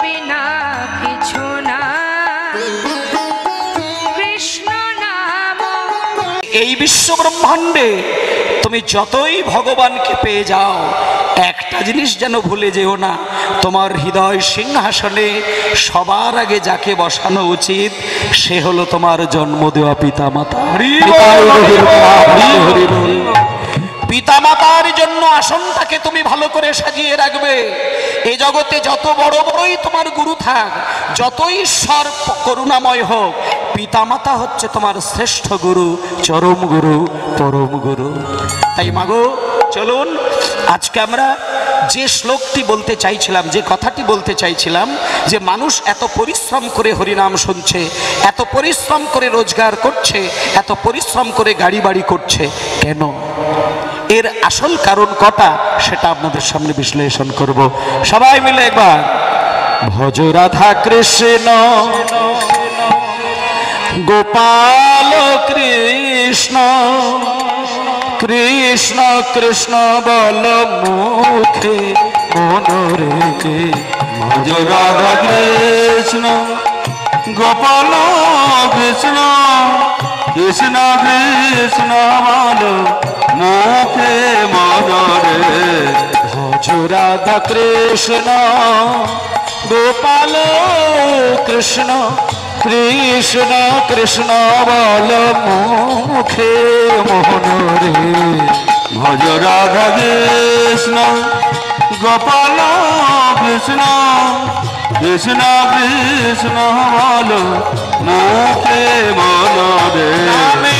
বিনা কিছু না, কৃষ্ণ নাম। এই বিশ্ব ব্রহ্মাণ্ডে তুমি যতই ভগবানকে পেয়ে যাও, একটা জিনিস যেন ভুলে যেও না, তোমার হৃদয় সিংহাসনে সবার আগে যাকে বসানো উচিত সে হলো তোমার জন্ম দেওয়া পিতা মাতা। পিতা মাতার জন্য আসনটাকে তুমি ভালো করে সাজিয়ে রাখবে। এই জগতে যত বড় বড়ই তোমার গুরু থাক, যতই ঈশ্বর করুণাময় হোক, পিতা মাতা হচ্ছে তোমার শ্রেষ্ঠ গুরু, চরম গুরু, পরম গুরু। তাই মাগো চলুন, আজকে আমরা যে শ্লোকটি বলতে চাইছিলাম, যে কথাটি বলতে চাইছিলাম, যে মানুষ এত পরিশ্রম করে হরিনাম শুনছে, এত পরিশ্রম করে রোজগার করছে, এত পরিশ্রম করে গাড়ি বাড়ি করছে কেন? এর আসল কারণ কটা সেটা আপনাদের সামনে বিশ্লেষণ করব। সবাই মিলে একবার ভজ রাধা কৃষ্ণ গোপাল কৃষ্ণ, কৃষ্ণ কৃষ্ণ বল মুখে মনরে, ভজ রাধা কৃষ্ণ গোপাল কৃষ্ণ, কৃষ্ণ কৃষ্ণ বল মুখে মনরে, ভজ রাধা কৃষ্ণ গোপাল কৃষ্ণ, কৃষ্ণ কৃষ্ণ বল মুখে মনরে, ভজ রাধা কৃষ্ণ গোপাল কৃষ্ণ, কৃষ্ণ কৃষ্ণ বল মুখে মনরে। নামে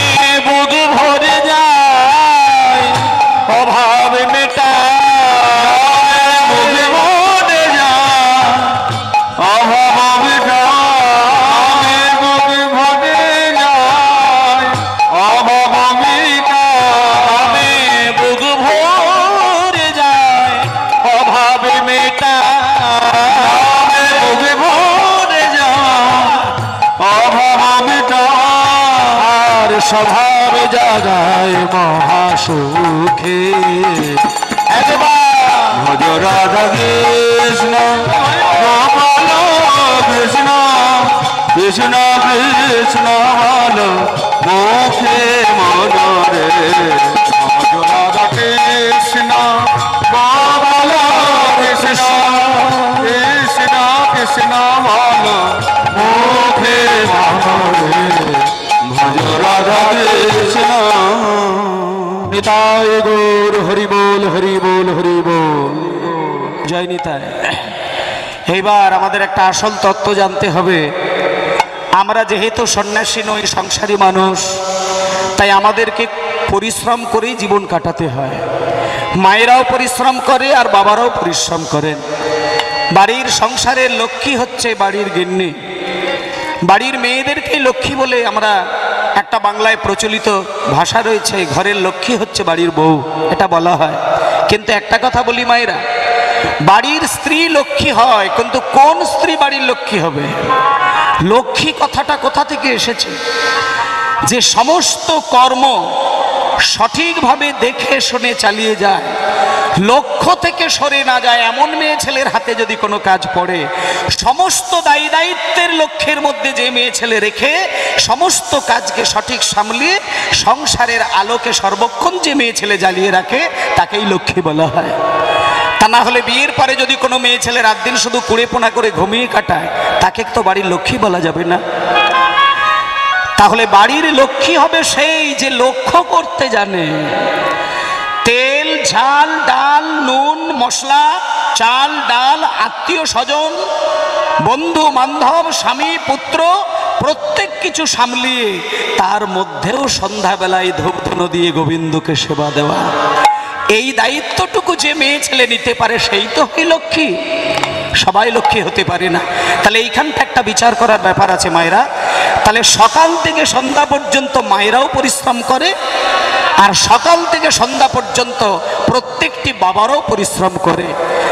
বুধ ভরে যায় অভাব মেটায়, বুধ ভরে যায় অভাব মেটায়, বুধ ভরে যায় অভাব মেটায়, বুধ ভরে যায় অভাব মেটায়, বুধ ভরে যায় অভাব মেটায়, স্বভাব জাগায় মহাসুখে। একবার ভজ রাধা কৃষ্ণ গোপাল কৃষ্ণ, কৃষ্ণ কৃষ্ণ বল মুখে মনরে, ভজ রাধা কৃষ্ণ গোপাল কৃষ্ণ, কৃষ্ণ কৃষ্ণ বল মুখে মনরে, ভজ রাধা কৃষ্ণ। নিতাই গৌর হরি বল, হরি বল, হরি বল, জয় নিতাই। এইবার আমাদের একটা আসল তত্ত্ব জানতে হবে। আমরা যেহেতু সন্ন্যাসী নই, সংসারী মানুষ, তাই আমাদেরকে পরিশ্রম করেই জীবন কাটাতে হয়। মায়েরাও পরিশ্রম করে আর বাবারাও পরিশ্রম করেন। বাড়ির সংসারের লক্ষ্মী হচ্ছে বাড়ির গিন্নি। বাড়ির মেয়েদেরকে লক্ষ্মী বলে আমরা, একটা বাংলায় প্রচলিত ভাষা রয়েছে, ঘরের লক্ষ্মী হচ্ছে বাড়ির বউ, এটা বলা হয়। কিন্তু একটা কথা বলি মায়েরা, বাড়ির স্ত্রী লক্ষ্মী হয়, কিন্তু কোন স্ত্রী বাড়ির লক্ষ্মী হবে? লক্ষ্মী কথাটা কোথা থেকে এসেছে? যে সমস্ত কর্ম সঠিকভাবে দেখে শুনে চালিয়ে যায়, লক্ষ্য থেকে সরে না যায়, এমন মেয়ে ছেলের হাতে যদি কোনো কাজ পড়ে, সমস্ত দায়ী দায়িত্বের লক্ষ্যের মধ্যে যে মেয়ে ছেলে রেখে সমস্ত কাজকে সঠিক সামলিয়ে সংসারের আলোকে সর্বক্ষণ যে মেয়ে ছেলে জ্বালিয়ে রাখে, তাকেই লক্ষ্মী বলা হয়। তা না হলে বিয়ের পরে যদি কোনো মেয়ে ছেলে রাত দিন শুধু কুড়েপোনা করে ঘুমিয়ে কাটায়, তাকে তো বাড়ির লক্ষ্মী বলা যাবে না। তাহলে বাড়ির লক্ষ্মী হবে সেই যে লক্ষ্য করতে জানে। তেল ঝাল ডাল নুন মশলা, চাল ডাল, আত্মীয় স্বজন, বন্ধু বান্ধব, স্বামী পুত্র, প্রত্যেক কিছু সামলিয়ে তার মধ্যেও সন্ধ্যাবেলায় ধূপধুনো দিয়ে গোবিন্দকে সেবা দেওয়া, এই দায়িত্বটুকু যে মেয়ে ছেলে নিতে পারে সেই তো হয় লক্ষ্মী। সবাই লক্ষ্মী হতে পারে না। তাহলে এইখানটা একটা বিচার করার ব্যাপার আছে মায়েরা। তাহলে সকাল থেকে সন্ধ্যা পর্যন্ত মায়েরাও পরিশ্রম করে, আর সকাল থেকে সন্ধ্যা পর্যন্ত প্রত্যেকটি বাবারও পরিশ্রম করে।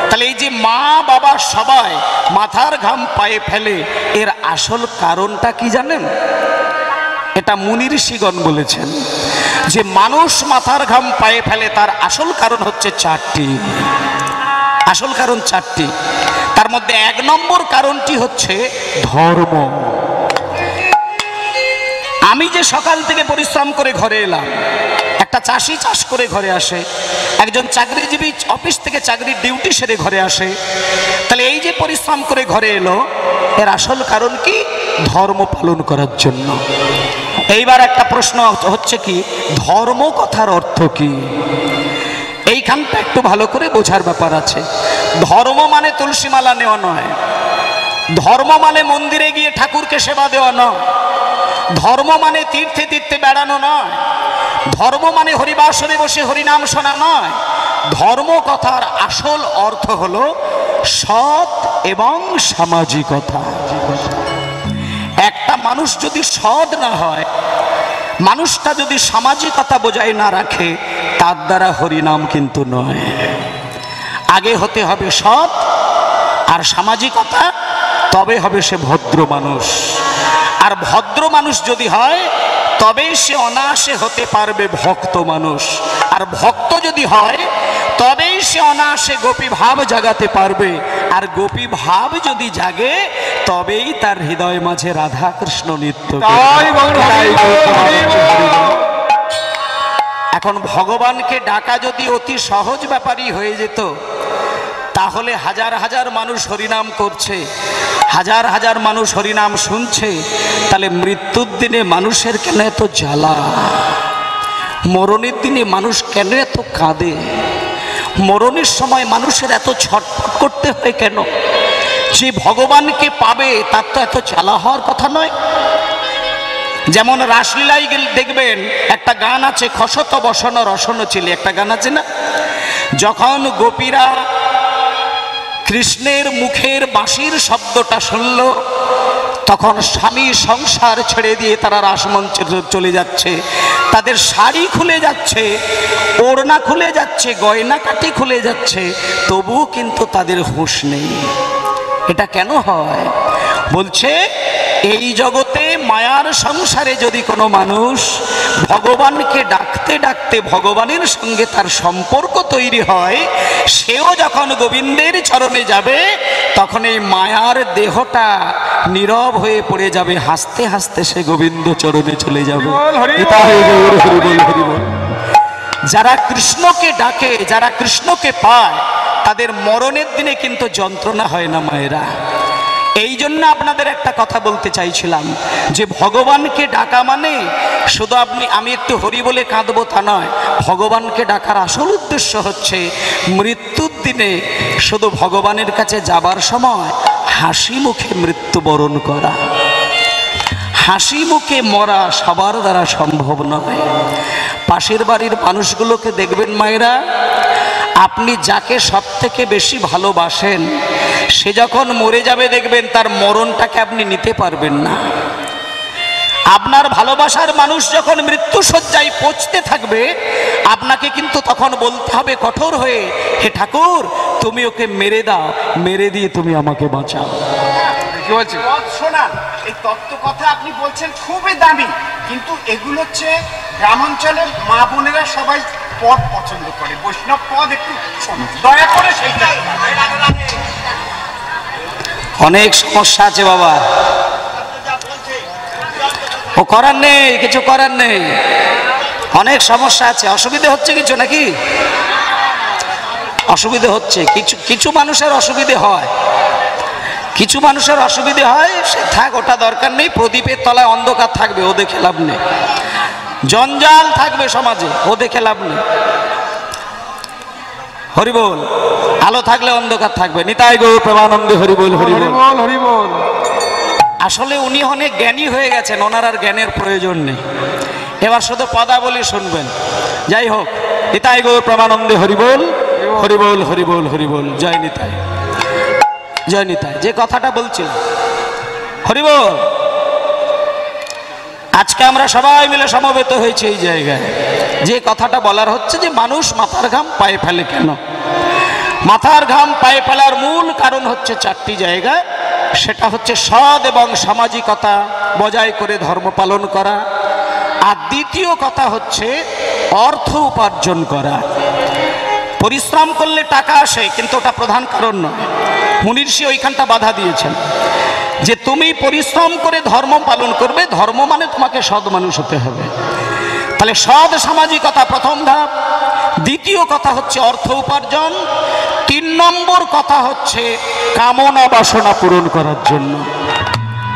তাহলে এই যে মা বাবা সবাই মাথার ঘাম পায়ে ফেলে, এর আসল কারণটা কি জানেন? এটা মুনি ঋষিগণ বলেছেন যে মানুষ মাথার ঘাম পায়ে ফেলে, তার আসল কারণ হচ্ছে চারটি। আসল কারণ চারটি। তার মধ্যে 1 নম্বর কারণটি হচ্ছে ধর্ম। আমি যে সকাল থেকে পরিশ্রম করে ঘরে এলাম, একটা চাষি চাষ করে ঘরে আসে, একজন চাকরিজীবী অফিস থেকে চাকরির ডিউটি সেরে ঘরে আসে, তাহলে এই যে পরিশ্রম করে ঘরে এলো, এর আসল কারণ কি? ধর্ম পালন করার জন্য। এইবার একটা প্রশ্ন হচ্ছে কি, ধর্ম কথার অর্থ কি? এইখানটা একটু ভালো করে বোঝার ব্যাপার আছে। ধর্ম মানে তুলসীমালা নেওয়া নয়, ধর্ম মানে মন্দিরে গিয়ে ঠাকুরকে সেবা দেওয়া নয়, ধর্ম মানে তীর্থে তীর্থে বেড়ানো নয়, ধর্ম মানে হরিবাসরে বসে হরিনাম শোনা নয়। ধর্ম কথার আসল অর্থ হলো সৎ এবং সামাজিকতা। একটা মানুষ যদি সৎ না হয়, মানুষটা যদি সামাজিকতা বজায় না রাখে, তার দ্বারা হরিনাম কিন্তু নয়। আগে হতে হবে সৎ আর সামাজিকতা, তবে হবে সে ভদ্র মানুষ। আর ভদ্র মানুষ যদি হয়, তবেই সে অনায়াসে হতে পারবে ভক্ত মানুষ। আর ভক্ত যদি হয়, তবেই সে অনায়াসে গোপী ভাব জাগাতে পারবে। আর গোপী ভাব যদি জাগে, তবেই তার হৃদয় মাঝে রাধা কৃষ্ণ নৃত্য। এখন ভগবানকে ডাকা যদি অতি সহজ ব্যাপারই হয়ে যেত, তাহলে হাজার হাজার মানুষ হরিনাম করছে, হাজার হাজার মানুষ হরিনাম শুনছে, তাহলে মৃত্যুর দিনে মানুষের কেন এত জ্বালা? মরণের দিনে মানুষ কেন এত কাঁদে? মরণের সময় মানুষের এত ছটফট করতে হয় কেন? যে ভগবানকে পাবে তার তো এত জ্বালা হওয়ার কথা নয়। যেমন রাসলীলায় দেখবেন একটা গান আছে, খসত বসন রসন ছিলে, একটা গান আছে না? যখন গোপীরা কৃষ্ণের মুখের বাঁশির শব্দটা শুনল, তখন স্বামী সংসার ছেড়ে দিয়ে তারা রাসমঞ্চে চলে যাচ্ছে। তাদের শাড়ি খুলে যাচ্ছে, ওড়না খুলে যাচ্ছে, গয়নাকাটি খুলে যাচ্ছে, তবুও কিন্তু তাদের হুঁশ নেই। এটা কেন হয়? বলছে এই জগতে মায়ার সংসারে যদি কোনো মানুষ ভগবানকে ডাকতে ডাকতে ভগবানের সঙ্গে তার সম্পর্ক তৈরি হয়, সেও যখন গোবিন্দের চরণে যাবে, তখন এই মায়ার দেহটা নীরব হয়ে পড়ে যাবে, হাসতে হাসতে সে গোবিন্দ চরণে চলে যাবে। যারা কৃষ্ণকে ডাকে, যারা কৃষ্ণকে পায়, তাদের মরণের দিনে কিন্তু যন্ত্রণা হয় না মায়েরা। এই জন্য আপনাদের একটা কথা বলতে চাইছিলাম যে ভগবানকে ডাকা মানে শুধু আমি একটু হরি বলে কাঁদবো তা নয়। ভগবানকে ডাকার আসল উদ্দেশ্য হচ্ছে মৃত্যুর দিনে শুধু ভগবানের কাছে যাবার সময় হাসি মুখে মৃত্যুবরণ করা। হাসি মুখে মরা সবার দ্বারা সম্ভব নয়। পাশের বাড়ির মানুষগুলোকে দেখবেন মায়েরা, আপনি যাকে সব থেকে বেশি ভালোবাসেন, সে যখন মরে যাবে দেখবেন তার মরণটাকে আপনি নিতে পারবেন না। আপনার ভালোবাসার মানুষ যখন মৃত্যুশয্যায় পৌঁছতে থাকবে, আপনাকে কিন্তু তখন বলতে হবে কঠোর হয়ে, হে ঠাকুর তুমি ওকে মেরে দাও, মেরে দিয়ে তুমি আমাকে বাঁচাও। কি বলছি শোনা, এই তত্ত্ব কথা আপনি বলছেন খুবই দামি, কিন্তু এগুলো হচ্ছে গ্রামাঞ্চলের মা বোনেরা সবাই পদ পছন্দ করে, বৈষ্ণব পদ একটু দয়া করে সেইটা। অনেক সমস্যা আছে বাবা, ও করার নেই, কিছু করার নেই, অনেক সমস্যা আছে। অসুবিধে হচ্ছে কিছু নাকি? অসুবিধে হচ্ছে কিছু, কিছু মানুষের অসুবিধে হয়, কিছু মানুষের অসুবিধে হয়, সে থাক, ওটা দরকার নেই। প্রদীপের তলায় অন্ধকার থাকবে, ও দেখে লাভ নেই। জঞ্জাল থাকবে সমাজে, ও দেখে লাভ নেই। হরিবোল, আলো থাকলে অন্ধকার থাকবে। নিতাই গৌর প্রেমানন্দে হরিবোল, হরিবোল, হরিবোল। আসলে উনি অনেক জ্ঞানী হয়ে গেছেন, ওনার আর জ্ঞানের প্রয়োজন নেই, এবার শুধু পদাবলী শুনবেন। যাই হোক, নিতাই গৌর প্রেমানন্দে হরিবোল, হরিবোল, হরিবোল, হরিবোল। জয় নিতাই, জয় নিতাই। যে কথাটা বলছিলাম, হরিবোল, আজকে আমরা সবাই মিলে সমবেত হয়েছে এই জায়গায়। যে কথাটা বলার হচ্ছে যে মানুষ মাথার ঘাম পায়ে ফেলে কেন? মাথার ঘাম পায়ে ফেলার মূল কারণ হচ্ছে চারটি জায়গা। সেটা হচ্ছে সৎ এবং সামাজিকতা বজায় করে ধর্ম পালন করা, আর দ্বিতীয় কথা হচ্ছে অর্থ উপার্জন করা। পরিশ্রম করলে টাকা আসে, কিন্তু ওটা প্রধান কারণ নয়। মুনির্ষি ওইখানটা বাধা দিয়েছেন যে তুমি পরিশ্রম করে ধর্ম পালন করবে, ধর্ম মানে তোমাকে সৎ মানুষ হতে হবে। তাহলে সৎ সামাজিকতা প্রথম ধাপ। দ্বিতীয় কথা হচ্ছে অর্থ উপার্জন। 3 নম্বর কথা হচ্ছে কামনা বাসনা পূরণ করার জন্য।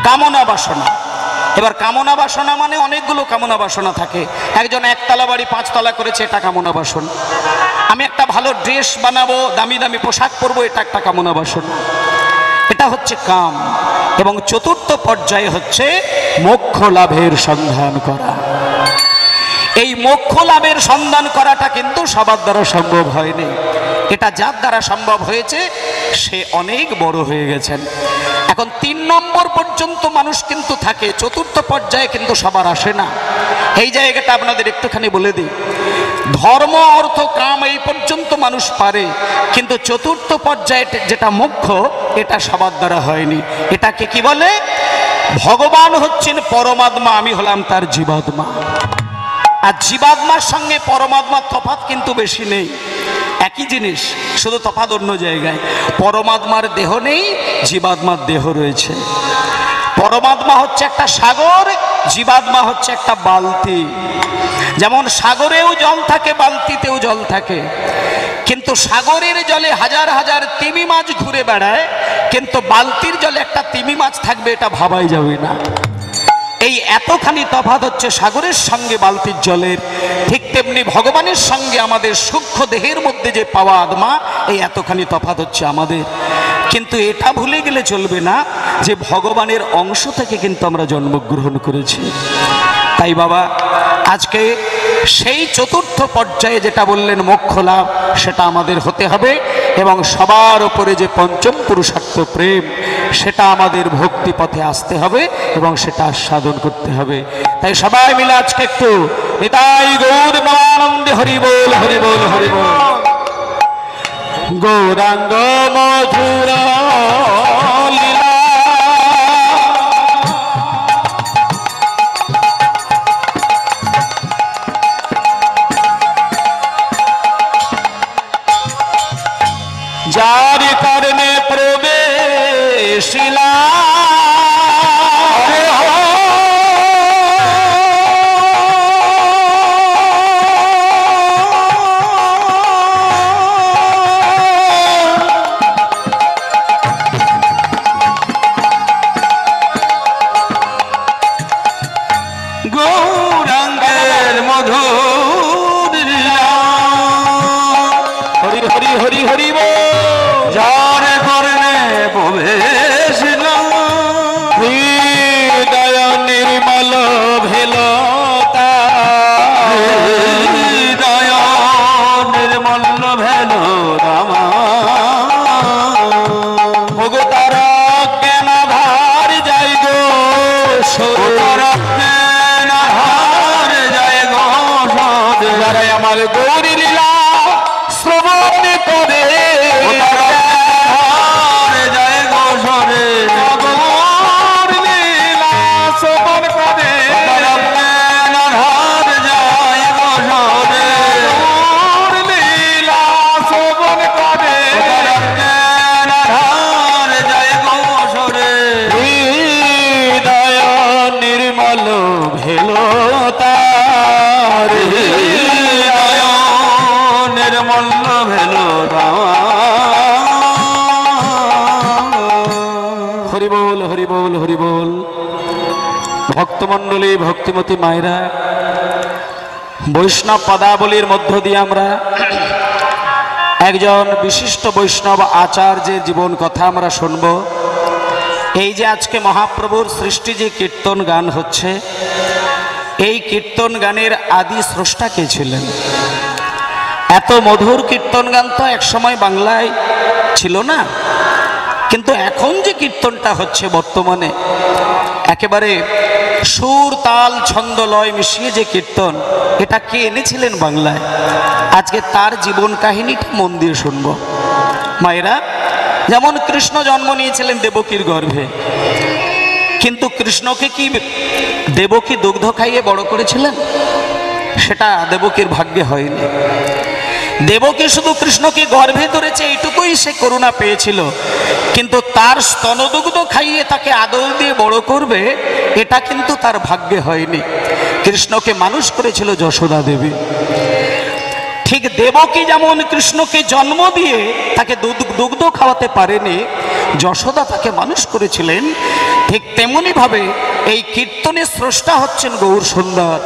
কামনা বাসনা, এবার কামনা বাসনা মানে অনেকগুলো কামনা বাসনা থাকে। একজন একতলা বাড়ি 5 তলা করেছে, এটা কামনা বাসনা। আমি একটা ভালো ড্রেস বানাবো, দামি দামি পোশাক পরবো, এটা একটা কামনা বাসনা। এটা হচ্ছে কাম। এবং চতুর্থ পর্যায়ে হচ্ছে মোক্ষ লাভের সন্ধান করা। এই মোক্ষ লাভের সন্ধান করাটা কিন্তু সবার দ্বারা সম্ভব হয়নি। এটা যার দ্বারা সম্ভব হয়েছে সে অনেক বড় হয়ে গেছেন। এখন 3 নম্বর পর্যন্ত মানুষ কিন্তু থাকে, চতুর্থ পর্যায়ে কিন্তু সবার আসে না। এই জায়গাটা আপনাদের একটুখানি বলে দিই। ধর্ম অর্থ কাম এই পর্যন্ত মানুষ পারে, কিন্তু চতুর্থ পর্যায়ে যেটা মোক্ষ, এটা সবার দ্বারা হয়নি। এটাকে কি বলে? ভগবান হচ্ছেন পরমাত্মা, আমি হলাম তার জীবাত্মা। আর জীবাত্মার সঙ্গে পরমাত্মার তফাৎ কিন্তু বেশি নেই, একই জিনিস, শুধু তফাৎ অন্য জায়গায়। পরমাত্মার দেহ নেই, জীবাত্মার দেহ রয়েছে। পরমাত্মা হচ্ছে একটা সাগর, জীবাত্মা হচ্ছে একটা বালতি। যেমন সাগরেও জল থাকে, বালতিতেও জল থাকে, কিন্তু সাগরের জলে হাজার হাজার তিমি মাছ ঘুরে বেড়ায়, কিন্তু বালতির জলে একটা তিমি মাছ থাকবে এটা ভাবাই যাবে না। এই এতখানি তফাৎ হচ্ছে সাগরের সঙ্গে বালতির জলের। ঠিক তেমনি ভগবানের সঙ্গে আমাদের সূক্ষ্ম দেহের মধ্যে যে পাওয়া আত্মা, এই এতখানি তফাৎ হচ্ছে আমাদের। কিন্তু এটা ভুলে গেলে চলবে না যে ভগবানের অংশ থেকে কিন্তু আমরা জন্মগ্রহণ করেছি। তাই বাবা, আজকে সেই চতুর্থ পর্যায়ে যেটা বললেন মোক্ষ লাভ, সেটা আমাদের হতে হবে। এবং সবার উপরে যে পঞ্চম পুরুষার্থ প্রেম, সেটা আমাদের ভক্তি পথে আসতে হবে এবং সেটা সাধন করতে হবে। তাই সবাই মিলে আজকে একটু নিতাই গৌর প্রেমানন্দে হরি বল, হরি বল, হরি বল। গৌরাঙ্গ মধুর লীলা, যার কারণে প্রবেশিলা গৌরাঙ্গের মধুর লীলা। হরি হরি হরি হরি বল। যার কারণে প্রবেশিল হৃদয় নির্মল ভেল, হৃদয় নির্মল ভেল রামা। ভোগ তার জ্ঞান ধার যাই গো, তার জ্ঞান ধার যাই গো, আমার গৌরী লীলা শ্রবণ করে ভক্তমণ্ডলী, ভক্তিমতী মায়েরা, বৈষ্ণব পদাবলীর মধ্য দিয়ে আমরা একজন বিশিষ্ট বৈষ্ণব আচার্যের জীবন কথা আমরা শুনব। এই যে আজকে মহাপ্রভুর সৃষ্টি যে কীর্তন গান হচ্ছে, এই কীর্তন গানের আদি স্রষ্টা কে ছিলেন? এত মধুর কীর্তন গান তো একসময় বাংলায় ছিল না, কিন্তু এখন যে কীর্তনটা হচ্ছে বর্তমানে, একেবারে সুর তাল ছন্দ লয় মিশিয়ে যে কীর্তন, এটা কে এনেছিলেন বাংলায়? আজকে তার জীবন কাহিনীটা মন দিয়ে শুনবো মায়েরা। যেমন কৃষ্ণ জন্ম নিয়েছিলেন দেবকীর গর্ভে, কিন্তু কৃষ্ণকে কি দেবকী দুগ্ধ খাইয়ে বড় করেছিলেন? সেটা দেবকীর ভাগ্যে হয়নি। দেবকী শুধু কৃষ্ণকে গর্ভে ধরেছে এইটুকুই সে করুণা পেয়েছিল, কিন্তু তার স্তনদুগ্ধ খাইয়ে তাকে আদর দিয়ে বড় করবে এটা কিন্তু তার ভাগ্যে হয়নি। কৃষ্ণকে মানুষ করেছিল যশোদা দেবী। ঠিক দেবকী যেমন কৃষ্ণকে জন্ম দিয়ে তাকে দুগ্ধ খাওয়াতে পারেনি, যশোদা তাকে মানুষ করেছিলেন, ঠিক তেমনি ভাবে এই কীর্তনের স্রষ্টা হচ্ছেন গৌর সুন্দর,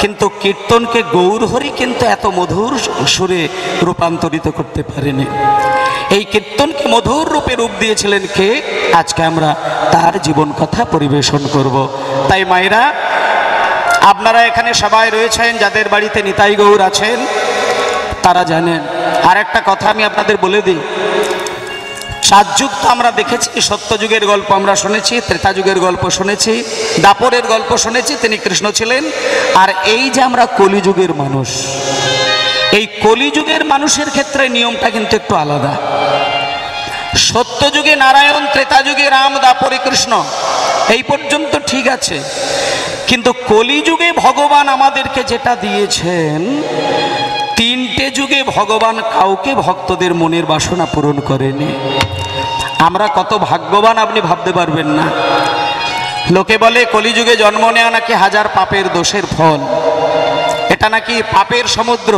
কিন্তু কীর্তনকে গৌরহরি কিন্তু এত মধুর সুরে রূপান্তরিত করতে পারেনি। এই কীর্তনকে মধুর রূপে রূপ দিয়েছিলেন কে? আজকে আমরা তার জীবন কথা পরিবেশন করব। তাই মায়েরা, আপনারা এখানে সবাই রয়েছেন, যাদের বাড়িতে নিতাই গৌর আছেন তারা জানেন। আর একটা কথা আমি আপনাদের বলে দিই, 4 যুগ তো আমরা দেখেছি, সত্যযুগের গল্প আমরা শুনেছি, ত্রেতা যুগের গল্প শুনেছি, দাপরের গল্প শুনেছি, তিনি কৃষ্ণ ছিলেন। আর এই যে আমরা কলিযুগের মানুষ, এই কলিযুগের মানুষের ক্ষেত্রে নিয়মটা কিন্তু একটু আলাদা। সত্যযুগে নারায়ণ, ত্রেতা যুগে রাম, দাপরে কৃষ্ণ, এই পর্যন্ত ঠিক আছে, কিন্তু কলিযুগে ভগবান আমাদেরকে যেটা দিয়েছেন, 3টে যুগে ভগবান কাউকে ভক্তদের মনের বাসনা পূরণ করেনি। আমরা কত ভাগ্যবান আপনি ভাবতে পারবেন না। লোকে বলে কলিযুগে জন্ম নেওয়া নাকি 1000 পাপের দোষের ফল, এটা নাকি পাপের সমুদ্র।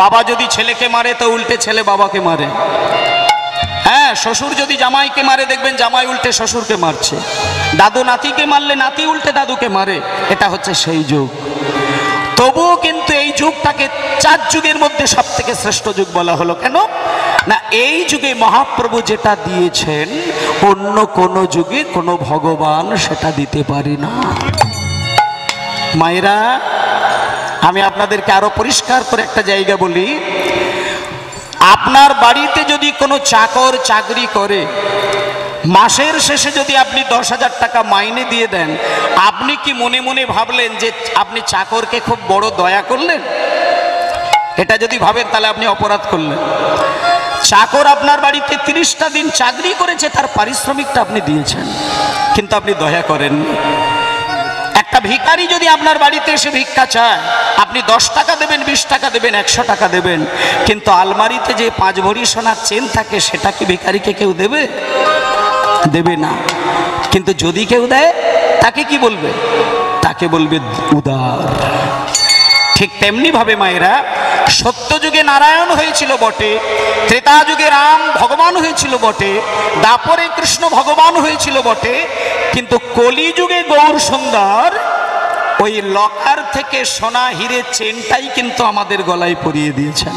বাবা যদি ছেলেকে মারে তো উল্টে ছেলে বাবাকে মারে। হ্যাঁ, শ্বশুর যদি জামাইকে মারে দেখবেন জামাই উল্টে শ্বশুরকে মারছে। দাদু নাতিকে মারলে নাতি উল্টে দাদুকে মারে। এটা হচ্ছে সেই যুগ। তবুও কিন্তু এই যুগটাকে 4 যুগের মধ্যে সব থেকে শ্রেষ্ঠ যুগ বলা হলো কেন? না, এই যুগে মহাপ্রভু যেটা দিয়েছেন অন্য কোন যুগে কোনো ভগবান সেটা দিতে পারে না। মায়েরা, আমি আপনাদেরকে আরো পরিষ্কার করে একটা জায়গা বলি, আপনার বাড়িতে যদি কোনো চাকর চাকরি করে, মাসের শেষে যদি আপনি 10,000 টাকা মাইনে দিয়ে দেন, আপনি কি মনে মনে ভাবলেন যে আপনি চাকরকে খুব বড় দয়া করলেন? এটা যদি ভাবেন তাহলে আপনি অপরাধ করলেন। চাকর আপনার বাড়িতে 30টা দিন চাকরি করেছে, তার পারিশ্রমিকটা আপনি দিয়েছেন, কিন্তু আপনি দয়া করেননি। একটা ভিখারি যদি আপনার বাড়িতে এসে ভিক্ষা চায়, আপনি 10 টাকা দেবেন, 20 টাকা দেবেন, 100 টাকা দেবেন, কিন্তু আলমারিতে যে 5 ভরি সোনার চেন থাকে সেটা কি ভিখারিকে কেউ দেবে? দেবে না। কিন্তু যদি কেউ দেয় তাকে কি বলবে? তাকে বলবে উদার। ঠিক তেমনি ভাবে মায়েরা, সত্যযুগে নারায়ণ হয়েছিল বটে, ত্রেতা যুগে রাম ভগবান হয়েছিল বটে, দাপরে কৃষ্ণ ভগবান হয়েছিল বটে, কিন্তু কলিযুগে গৌর সুন্দর ওই লকার থেকে সোনা হিরে চেনটাই কিন্তু আমাদের গলায় পরিয়ে দিয়েছেন।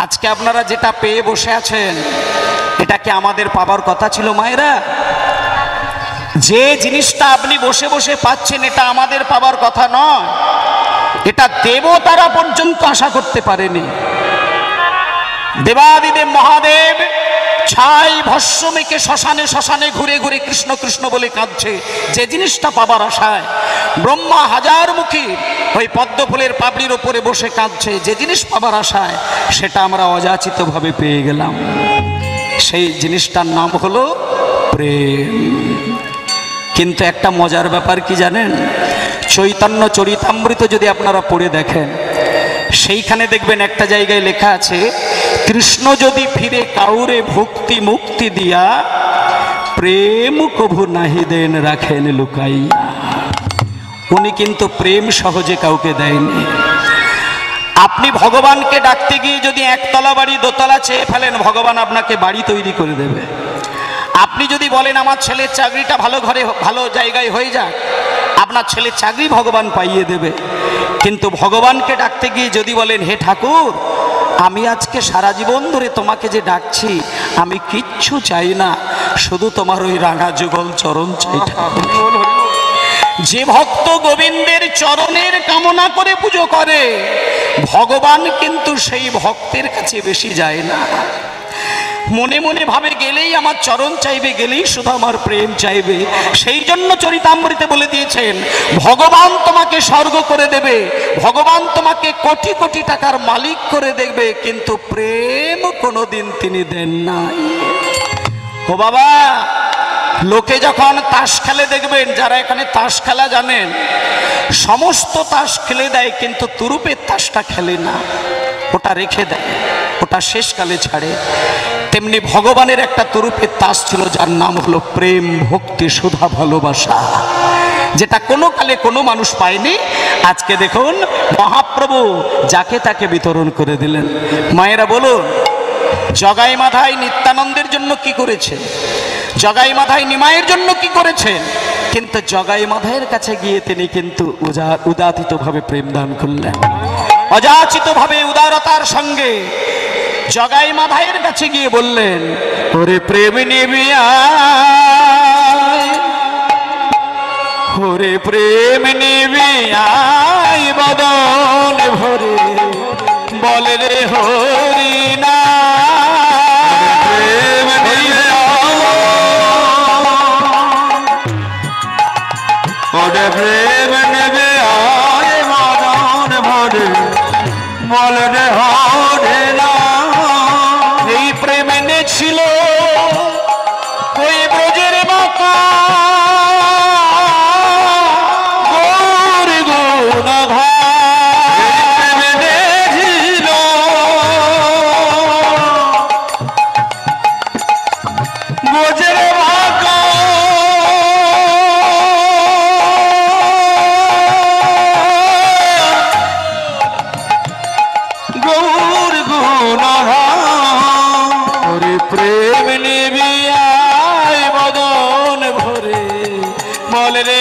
আজকে আপনারা যেটা পেয়ে বসে আছেন, এটা কি আমাদের পাবার কথা ছিল মায়েরা? যে জিনিসটা আপনি বসে বসে পাচ্ছেন এটা আমাদের পাবার কথা নয়, এটা দেবতারা পর্যন্ত আশা করতে পারেনি। দেবাদিদেব মহাদেব ছাই ভস্য মেখে শ্মশানে শ্মশানে ঘুরে ঘুরে কৃষ্ণ কৃষ্ণ বলে কাঁদছে যে জিনিসটা পাবার আশায়। ব্রহ্মা 1000 মুখী ওই পদ্ম ফুলের পাপড়ির ওপরে বসে কাঁদছে যে জিনিস পাবার আশায়, সেটা আমরা অযাচিতভাবে পেয়ে গেলাম। সেই জিনিসটার নাম হলো প্রেম। কিন্তু একটা মজার ব্যাপার কি জানেন? চৈতন্য চরিতামৃত যদি আপনারা পড়ে দেখেন, সেইখানে দেখবেন একটা জায়গায় লেখা আছে, কৃষ্ণ যদি ফিরে কাউরে ভক্তি মুক্তি দিয়া, প্রেম কভু নাহি দেন রাখেন লুকাইয়া। উনি কিন্তু প্রেম সহজে কাউকে দেয়নি। আপনি ভগবানকে ডাকতে গিয়ে যদি 1 তলা বাড়ি 2 তলা চেয়ে ফেলেন, ভগবান আপনাকে বাড়ি তৈরি করে দেবে। আপনি যদি বলেন আমার ছেলের চাকরিটা ভালো ঘরে ভালো জায়গায় হয়ে যাক, আপনার ছেলের চাকরি ভগবান পাইয়ে দেবে। কিন্তু ভগবানকে ডাকতে গিয়ে যদি বলেন, হে ঠাকুর, আমি আজকে সারা জীবন ধরে তোমাকে যে ডাকছি, আমি কিচ্ছু চাই না, শুধু তোমার ওই রাঙা যুগল চরণ চাই ঠাকুর। যে ভক্ত গোবিন্দের চরণের কামনা করে পুজো করে, ভগবান কিন্তু সেই ভক্তের কাছে বেশি যায় না। মনে মনে ভাবে গেলেই আমার চরণ চাইবে, গেলেই শুধু আমার প্রেম চাইবে। সেই জন্য চরিতামৃতে বলে দিয়েছেন, ভগবান তোমাকে স্বর্গ করে দেবে, ভগবান তোমাকে কোটি কোটি টাকার মালিক করে দেবে, কিন্তু প্রেম কোনোদিন তিনি দেন নাই। ও বাবা, লোকে যখন তাস খেলে দেখবেন, যারা এখানে তাস খেলা জানেন, সমস্ত তাস খেলে দেয় কিন্তু তুরুপের তাসটা খেলে না। ওটা রেখে দেয়, ওটা শেষকালে ছাড়ে। তেমনি ভগবানের একটা তরুপের তাস ছিল, যার নাম হলো প্রেম, ভক্তি, সুধা, ভালোবাসা, যেটা কোনো কালে কোনো মানুষ পায়নি। আজকে দেখুন মহাপ্রভু যাকে তাকে বিতরণ করে দিলেন। মায়েরা বলুন, জগাই মাধাই নিত্যানন্দের জন্য কি করেছে, জগাই মাধাই নিমাইয়ের জন্য কি করেছেন, কিন্তু জগাই মাধাইয়ের কাছে গিয়ে তিনি কিন্তু উদাতিতভাবে প্রেম দান করলেন। অযাচিতভাবে উদারতার সঙ্গে জগাই মাধাইয়ের কাছে গিয়ে বললেন, ওরে প্রেম নিবি আয়, ওরে প্রেম নিবি আয়, বদন ভরে বল রে হরি না, প্রেম নিবি ওরে প্রেম নিবি আয়, বদন ভরে বল রে হরি না। এই প্রেম এনেছিল ওই ব্রজের বাঁকা প্রেম নিবি আয়, বদন ভরে বল রে